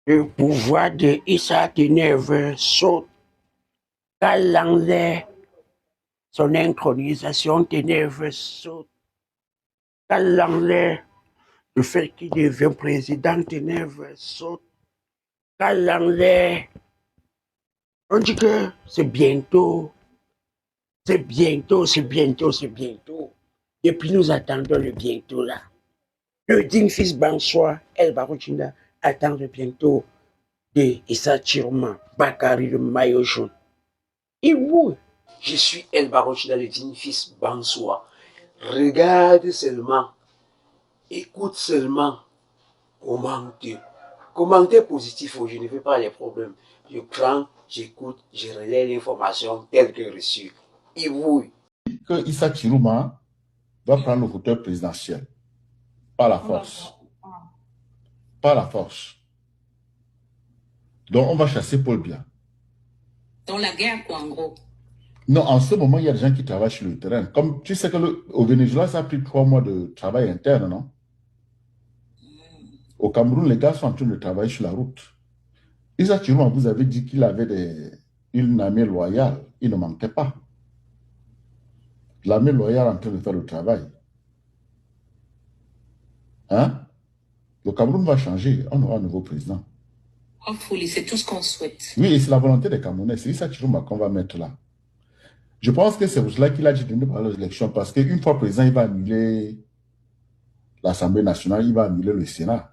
Le pouvoir de Issa Ténèbres saute à l'enlève. Son intronisation Ténèbres saute à l'enlève. Le fait qu'il devient président Ténèbres saute à l'enlève. On dit que c'est bientôt, c'est bientôt, c'est bientôt, c'est bientôt. Et puis nous attendons le bientôt là. Le digne fils Bansoa, El Barouchina, attend le bientôt de Issa Chiroma, Bakari le maillot jaune. Et vous, je suis El Barouchina, le digne fils Bansoa. Regarde seulement, écoute seulement, commentaire positif, je ne veux pas les problèmes. Je prends, j'écoute, je relais l'information telle que reçue. Et vous, que Issa Chiroma va prendre le fauteuil présidentiel. Par la force. Par la force. Donc, on va chasser Paul Biya. Dans la guerre, quoi, en gros. Non, en ce moment, il y a des gens qui travaillent sur le terrain. Comme tu sais que au Venezuela, ça a pris 3 mois de travail interne, non? Au Cameroun, les gars sont en train de travailler sur la route. Issa Chiroma vous avez dit qu'il avait une armée loyale. Il ne manquait pas. L'armée loyale est en train de faire le travail. Hein? Le Cameroun va changer. On aura un nouveau président. Hopefully, c'est tout ce qu'on souhaite. Oui, et c'est la volonté des Camerounais. C'est Issa Chiroma qu'on va mettre là. Je pense que c'est pour cela qu'il a dit de ne pas aller aux élections. Parce qu'une fois président, il va annuler l'Assemblée nationale, il va annuler le Sénat.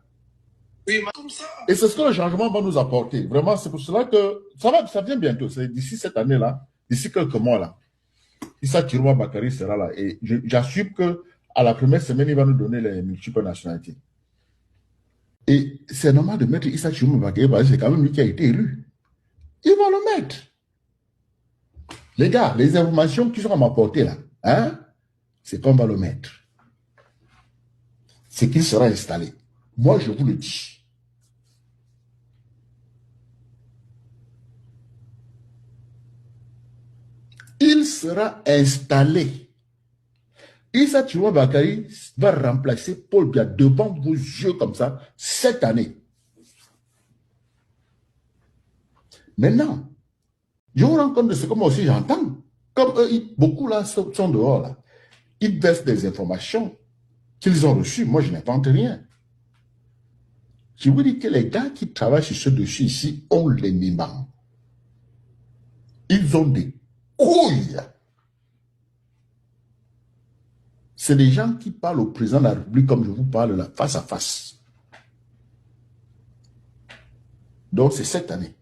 Oui, mais comme ça. Et c'est ce que le changement va nous apporter. Vraiment, c'est pour cela que ça vient bientôt. C'est d'ici cette année-là, d'ici quelques mois là. Issa Chiroma Bakari sera là. Et j'assume que à la première semaine, il va nous donner les multiples nationalités. Et c'est normal de mettre Issa Chiroma Bakari parce que c'est quand même lui qui a été élu. Ils vont le mettre. Les gars, les informations qui sont à ma portée là, hein, c'est qu'on va le mettre. C'est qu'il sera installé. Moi, je vous le dis. Il sera installé. Issa Chiroma Bakari va remplacer Paul Biya devant vos yeux comme ça cette année. Maintenant, je vous rends compte de ce que moi aussi j'entends. Comme eux, beaucoup là sont dehors là. Ils versent des informations qu'ils ont reçues. Moi, je n'invente rien. Je vous dis que les gars qui travaillent sur ce dossier ici ont les mimans. Ils ont des couilles. C'est des gens qui parlent au président de la République comme je vous parle là, face à face. Donc, c'est cette année.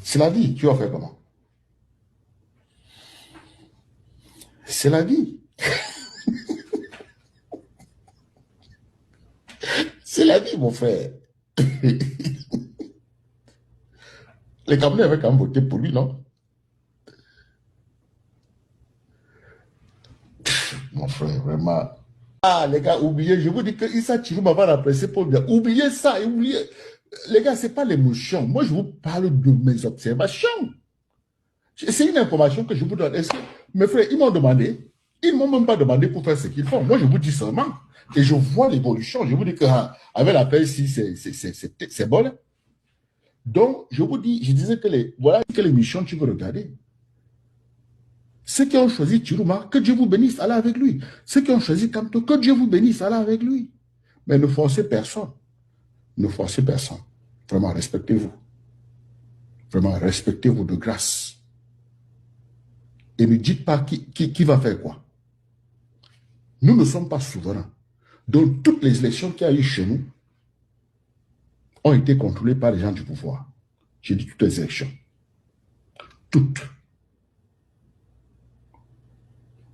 C'est la vie. Tu vas faire comment? C'est la vie. C'est la vie, mon frère. Les Camerounais avaient quand même voté pour lui, non? Mon frère, vraiment. Ah, les gars, oubliez, je vous dis que Issa Chiroma va remplacer Paul Biya. Oubliez ça, et oubliez. Les gars, ce n'est pas l'émotion. Moi, je vous parle de mes observations. C'est une information que je vous donne. Est-ce que mes frères, ils m'ont demandé, ils ne m'ont même pas demandé pour faire ce qu'ils font. Moi, je vous dis seulement. Et je vois l'évolution. Je vous dis qu'avec la paix ici, c'est bon. Donc, je vous dis, je disais que voilà que l'émission tu veux regarder. Ceux qui ont choisi Chiroma, que Dieu vous bénisse, allez avec lui. Ceux qui ont choisi Kamto, que Dieu vous bénisse, allez avec lui. Mais ne forcez personne. Ne forcez personne. Vraiment, respectez-vous. Vraiment, respectez-vous de grâce. Et ne dites pas qui va faire quoi. Nous ne sommes pas souverains. Donc, toutes les élections qu'il y a eu chez nous ont été contrôlées par les gens du pouvoir. J'ai dit toutes les élections. Toutes.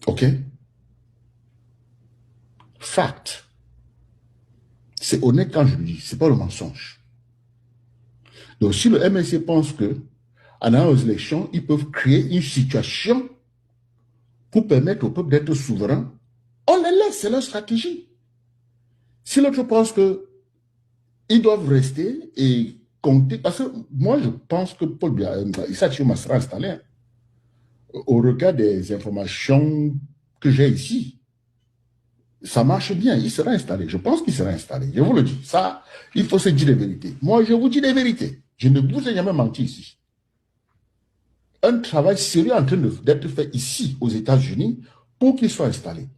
OK? Fact. C'est honnête quand je le dis. Ce n'est pas le mensonge. Donc, si le MSC pense que, en allant aux élections, ils peuvent créer une situation pour permettre au peuple d'être souverain, on les laisse, c'est leur stratégie. Si l'autre pense qu'ils doivent rester et compter, parce que moi, je pense que Paul Biya, Issa Chiroma sera installé. Au regard des informations que j'ai ici, Ça marche bien, il sera installé. Je pense qu'il sera installé. Je vous le dis. Ça, il faut se dire les vérités. Moi, je vous dis les vérités. Je ne vous ai jamais menti ici. Un travail sérieux en train d'être fait ici, aux États-Unis, pour qu'il soit installé.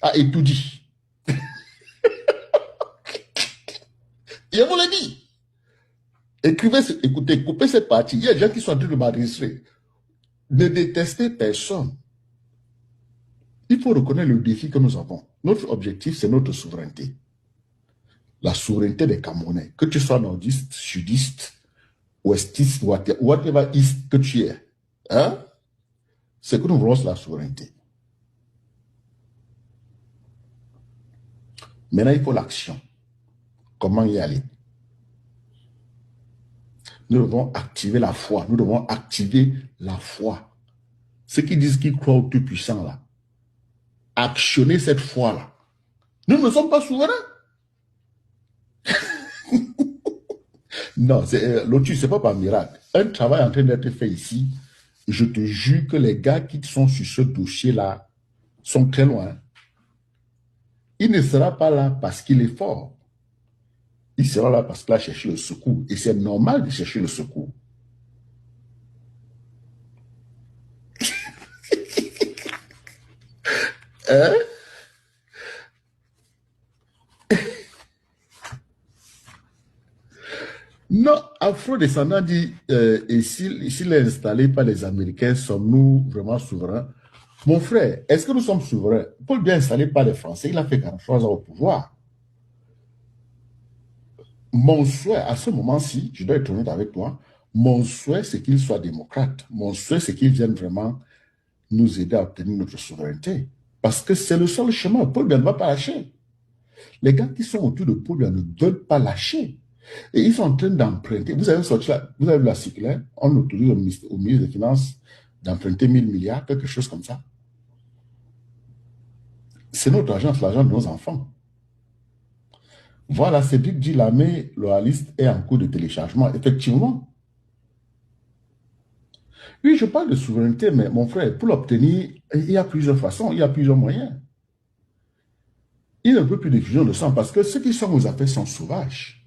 Ah, et tout dit. Je vous le dis. Écrivez, écoutez, coupez cette partie. Il y a des gens qui sont en train de m'adresser. Ne détestez personne. Il faut reconnaître le défi que nous avons. Notre objectif, c'est notre souveraineté. La souveraineté des Camerounais. Que tu sois nordiste, sudiste, ouestiste, whatever east que tu es. Hein? C'est que nous voulons, c'est la souveraineté. Maintenant, il faut l'action. Comment y aller? Nous devons activer la foi. Nous devons activer la foi. Ceux qui disent qu'ils croient au Tout-Puissant, là, actionner cette foi-là. Nous ne sommes pas souverains. Non, Lotus, c'est pas par miracle. Un travail en train d'être fait ici. Je te jure que les gars qui sont sur ce dossier-là sont très loin. Il ne sera pas là parce qu'il est fort. Il sera là parce qu'il a cherché le secours. Et c'est normal de chercher le secours. Hein? Non, Afro-descendant dit, et s'il est installé par les Américains, sommes-nous vraiment souverains? Mon frère, est-ce que nous sommes souverains? Paul Biya installé par les Français, il a fait 43 ans au pouvoir. Mon souhait, à ce moment-ci, je dois être honnête avec toi, mon souhait, c'est qu'il soit démocrate. Mon souhait, c'est qu'il vienne vraiment nous aider à obtenir notre souveraineté. Parce que c'est le seul chemin. Paul Biya ne va pas lâcher. Les gars qui sont autour de Paul Biya ne veulent pas lâcher. Et ils sont en train d'emprunter. Vous avez vu la circulaire, on autorise au ministre des Finances d'emprunter 1000 milliards, quelque chose comme ça. C'est notre argent, c'est l'argent de nos enfants. Voilà, Cédric dit l'armée loyaliste est en cours de téléchargement. Effectivement. Oui, je parle de souveraineté, mais mon frère, pour l'obtenir, il y a plusieurs façons, il y a plusieurs moyens. Il ne peut plus de fusion de sang parce que ceux qui sont aux affaires sont sauvages.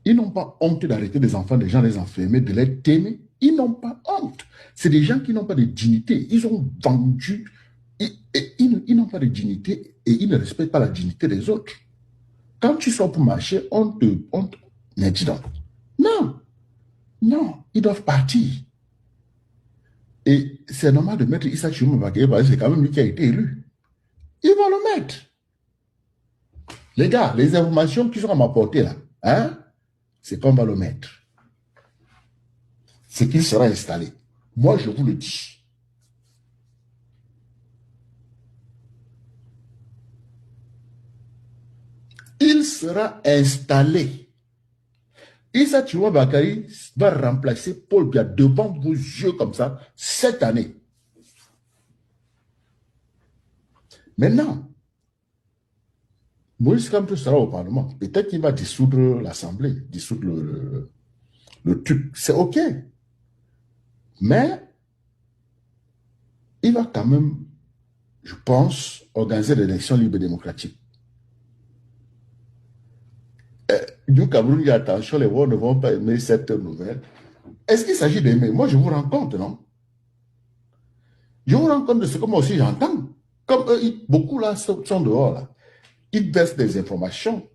Ils n'ont pas honte d'arrêter des enfants, des gens, les enfermer, de les témer. Ils n'ont pas honte. C'est des gens qui n'ont pas de dignité. Ils ont vendu. Ils n'ont pas de dignité et ils ne respectent pas la dignité des autres. Quand tu sors pour marcher, on te... Mais dis donc. Non. Non. Ils doivent partir. Et c'est normal de mettre Issa Chiroma Bakayoko parce que c'est quand même lui qui a été élu. Ils vont le mettre. Les gars, les informations qui sont à ma portée là, hein, c'est qu'on va le mettre. C'est qu'il sera installé. Moi, je vous le dis. Il sera installé. Issa Chiroma Bakary va remplacer Paul Biya devant vos yeux comme ça cette année. Maintenant, Moïse Kamto sera au Parlement. Peut-être qu'il va dissoudre l'Assemblée, dissoudre le truc. C'est OK. Mais il va quand même, je pense, organiser des élections libres et démocratiques. Du Cameroun, il y a attention, les voix ne vont pas aimer cette nouvelle. Est-ce qu'il s'agit d'aimer? Moi, je vous rends compte, non? Je vous rends compte de ce que moi aussi j'entends. Comme eux, beaucoup là sont dehors, là. Ils versent des informations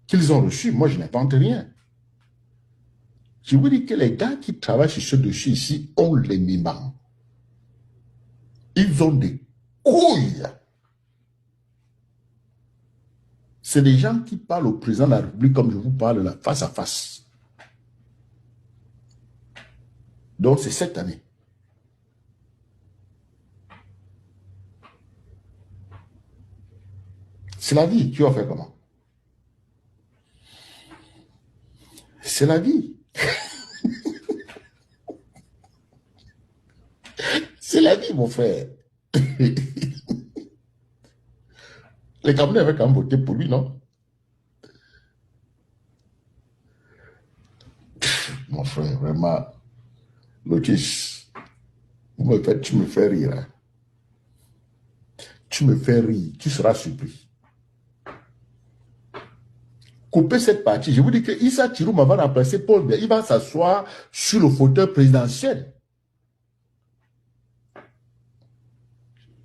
qu'ils ont reçues. Moi, je n'invente rien. Je vous dis que les gars qui travaillent sur ce dossier ici ont les mimans. Ils ont des couilles. C'est des gens qui parlent au président de la République comme je vous parle là, face à face. Donc, c'est cette année. C'est la vie. Tu vas faire comment? C'est la vie. C'est la vie, mon frère. Les Camerounais avaient quand même voté pour lui, non? Mon frère, vraiment, Lotus, tu me fais rire. Hein? Tu me fais rire, tu seras surpris. Coupez cette partie. Je vous dis que Issa Chirouma va remplacer Paul Biya. Il va s'asseoir sur le fauteuil présidentiel.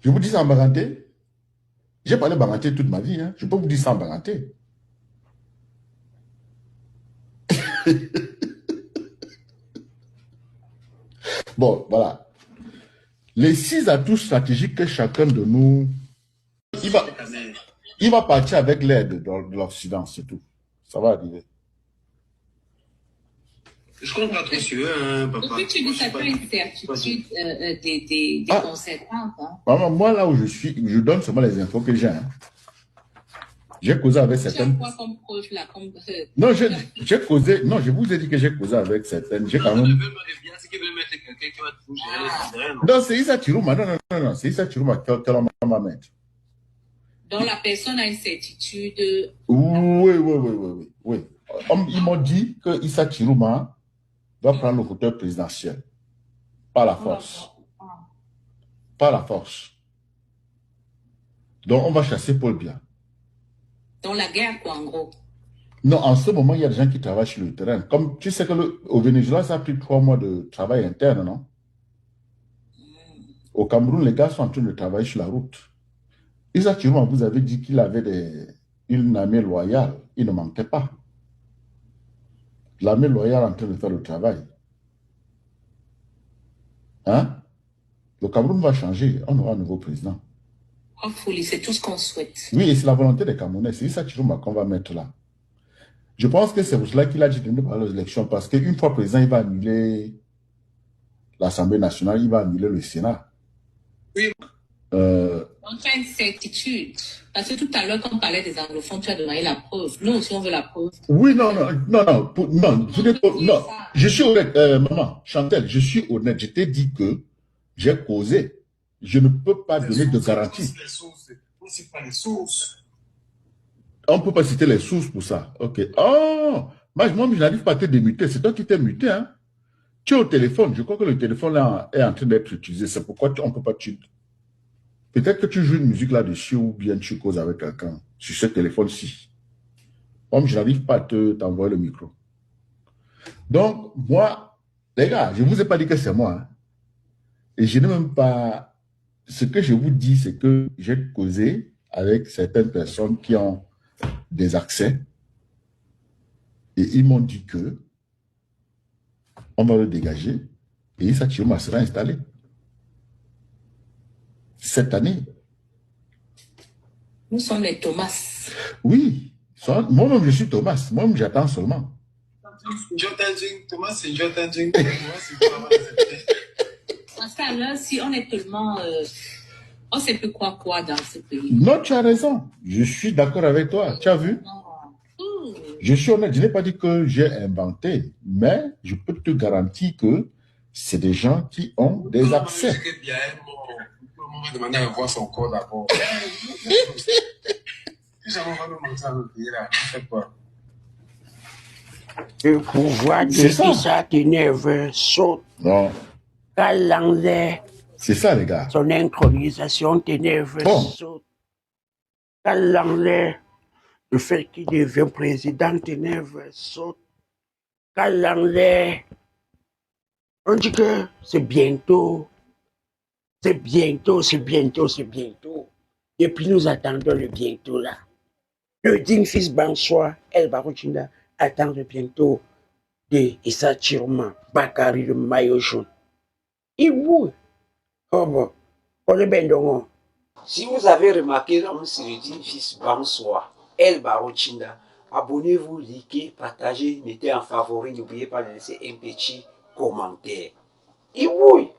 Je vous dis ça en baganté. J'ai parlé baganté toute ma vie. Hein. Je peux vous dire ça en baganté. Bon, voilà. Les 6 atouts stratégiques que chacun de nous... Il va partir avec l'aide de l'Occident, c'est tout. Ça va arriver. Je compte pas trop sur eux, hein, papa. Depuis que tu dis ça, tu as une certitude des conséquences. Hein. Maman, moi, là où je suis, je donne seulement les infos que j'ai. Hein. J'ai causé avec certaines... Tu as quoi comme preuve là comme... Non, j'ai causé... Non, je vous ai dit que j'ai causé avec certaines. J'ai quand même... Non, c'est Issa Chirouma. Non. C'est Issa Chirouma qui va mettre. Donc la personne a une certitude... Oui. Ils m'ont dit que Issa Chirouma va prendre le fauteuil présidentiel. Par la force. Par la force. Donc, on va chasser Paul Biya. Dans la guerre, quoi, en gros. Non, en ce moment, il y a des gens qui travaillent sur le terrain. Comme tu sais que au Venezuela, ça a pris 3 mois de travail interne, non? Au Cameroun, les gars sont en train de travailler sur la route. Issa Chirouma vous avez dit qu'il avait une armée loyale. Il ne manquait pas. L'armée loyale est en train de faire le travail. Hein? Le Cameroun va changer. On aura un nouveau président. Oh, folie, c'est tout ce qu'on souhaite. Oui, et c'est la volonté des Camerounais. C'est Issa Chirouma qu'on va mettre là. Je pense que c'est pour cela qu'il a dit de ne pas aller aux élections. Parce qu'une fois président, il va annuler l'Assemblée nationale, il va annuler le Sénat. Oui. Donc, tu as une certitude. Parce que tout à l'heure, quand on parlait des anglophones, tu as demandé la preuve. Nous aussi, on veut la preuve. Oui, non. Je suis honnête, maman, Chantal, je suis honnête. Je t'ai dit que j'ai causé. Je ne peux pas donner de garantie. On ne peut pas citer les sources pour ça. Ok. Oh, moi, je n'arrive pas à te démuter. C'est toi qui t'es muté, hein. Tu es au téléphone. Je crois que le téléphone là est en train d'être utilisé. C'est pourquoi on ne peut pas te... Peut-être que tu joues une musique là-dessus ou bien tu causes avec quelqu'un sur ce téléphone-ci. Comme je n'arrive pas à t'envoyer le micro. Donc, moi, les gars, je ne vous ai pas dit que c'est moi. Hein. Et je n'ai même pas... Ce que je vous dis, c'est que j'ai causé avec certaines personnes qui ont des accès. Et ils m'ont dit que on va le dégager et Issa Chirouma sera installé. Cette année. Nous sommes les Thomas. Oui. Moi-même, je suis Thomas. Moi-même, j'attends seulement. Thomas, c'est Jotanjing. Parce qu'à l'heure, si on est tellement... on ne sait plus quoi dans ce pays. Non, tu as raison. Je suis d'accord avec toi. Tu as vu? Je suis honnête. Je n'ai pas dit que j'ai inventé. Mais je peux te garantir que c'est des gens qui ont des accès. On va demander à voir son corps d'abord. Le pouvoir de Issa Ténèbres saute. Non. C'est ça, les gars. Son intronisation Ténèbres saute. Le fait qu'il devient président Ténèbres saute. On dit que c'est bientôt. C'est bientôt. Et puis nous attendons le bientôt là. Le digne fils Bansoa, El Barouchinda, attend le bientôt de Issa Chirouma, Bakari le maillot jaune. Et vous, si vous avez remarqué, comme c'est le digne fils Bansoa, El Barouchinda, abonnez-vous, likez, partagez, mettez en favori, n'oubliez pas de laisser un petit commentaire. Et oui.